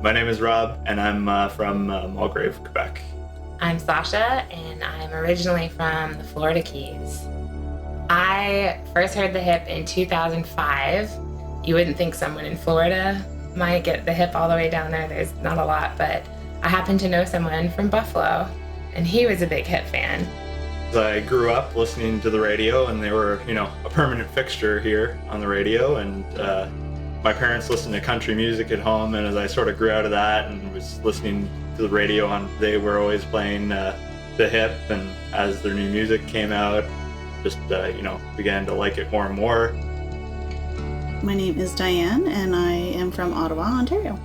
My name is Rob, and I'm from Mulgrave, Quebec. I'm Sasha, and I'm originally from the Florida Keys. I first heard the hip in 2005. You wouldn't think someone in Florida might get the hip all the way down there. There's not a lot, but I happen to know someone from Buffalo, and he was a big hip fan. I grew up listening to the radio, and they were, a permanent fixture here on the radio, and my parents listened to country music at home, and as I sort of grew out of that and was listening to the radio, they were always playing the hip, and as their new music came out, just, began to like it more and more. My name is Diane, and I am from Ottawa, Ontario.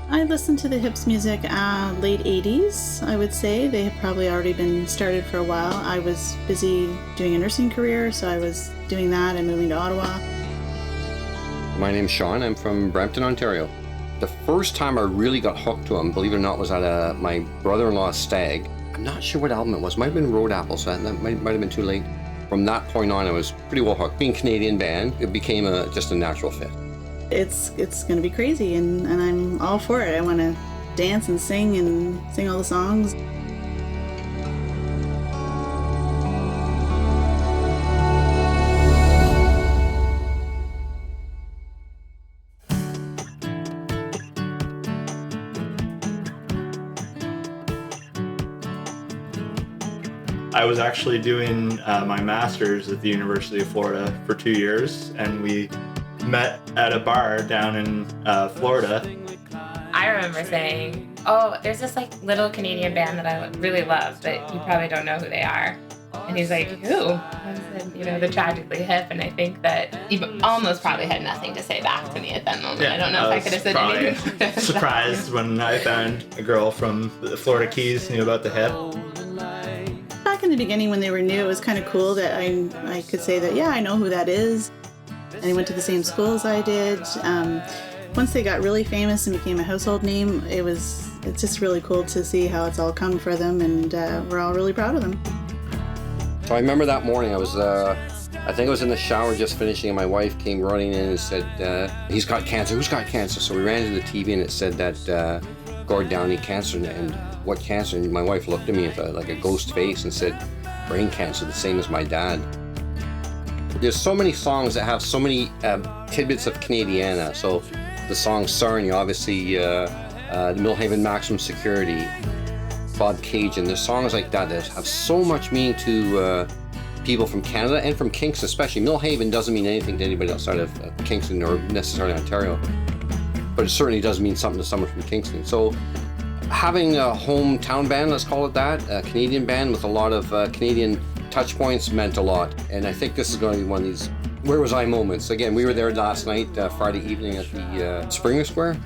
I listened to the hips music late 80s, I would say. They had probably already been started for a while. I was busy doing a nursing career, so I was doing that and moving to Ottawa. My name's Sean. I'm from Brampton, Ontario. The first time I really got hooked to them, believe it or not, was at my brother-in-law's stag. I'm not sure what album it was. Might have been Road Apple, so that might have been too late. From that point on, I was pretty well hooked. Being a Canadian band, it became just a natural fit. It's going to be crazy, and I'm all for it. I want to dance and sing all the songs. I was actually doing my master's at the University of Florida for 2 years, and we met at a bar down in Florida. I remember saying, there's this little Canadian band that I really love, but you probably don't know who they are. And he's like, who? I said, the Tragically Hip, and I think that he almost probably had nothing to say back to me at that moment. Yeah, I don't know if I could have said anything. Surprised when I found a girl from the Florida Keys knew about the hip. Back in the beginning when they were new, it was kind of cool that I could say that, I know who that is. And they went to the same school as I did. Once they got really famous and became a household name, it's just really cool to see how it's all come for them, and we're all really proud of them. So I remember that morning, I think I was in the shower just finishing, and my wife came running in and said, he's got cancer. Who's got cancer? So we ran to the TV, and it said that Gord Downey cancer, and what cancer? And my wife looked at me with a ghost face and said, brain cancer, the same as my dad. There's so many songs that have so many tidbits of Canadiana. So the song Sarnia, obviously, Millhaven Maximum Security, Bob Cajun. There's songs like that have so much meaning to people from Canada and from Kingston, especially. Millhaven doesn't mean anything to anybody outside of Kingston or necessarily Ontario, but it certainly does mean something to someone from Kingston. So having a hometown band, let's call it that, a Canadian band with a lot of Canadian touch points meant a lot, and I think this is going to be one of these where was I moments. Again, we were there last night, Friday evening at the Springer Square.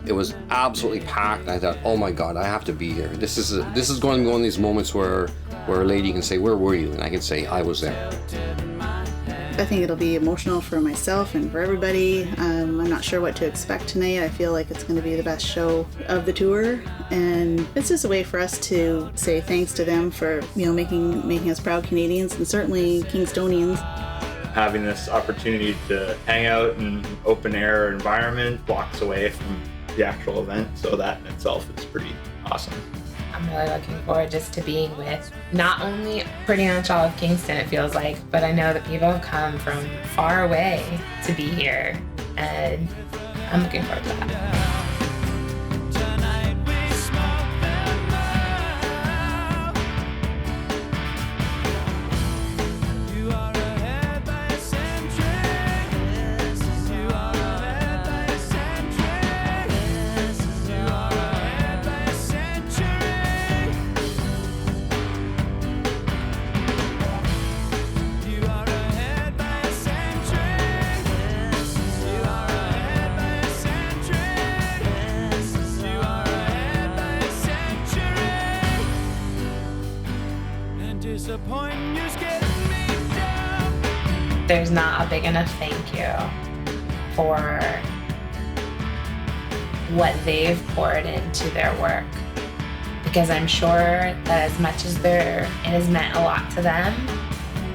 It was absolutely packed, and I thought, oh my God, I have to be here. This is going to be one of these moments where a lady can say, where were you? And I can say, I was there. I think it'll be emotional for myself and for everybody. I'm not sure what to expect tonight. I feel like it's going to be the best show of the tour, and it's just a way for us to say thanks to them for making us proud Canadians, and certainly Kingstonians. Having this opportunity to hang out in open air environment blocks away from the actual event, so that in itself is pretty awesome. I'm really looking forward just to being with not only pretty much all of Kingston, it feels like, but I know that people have come from far away to be here, and I'm looking forward to that. There's not a big enough thank you for what they've poured into their work, because I'm sure that as much as it has meant a lot to them,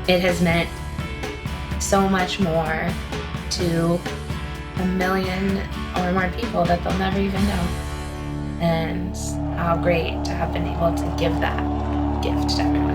it has meant so much more to a million or more people that they'll never even know. And how great to have been able to give that gift to everyone.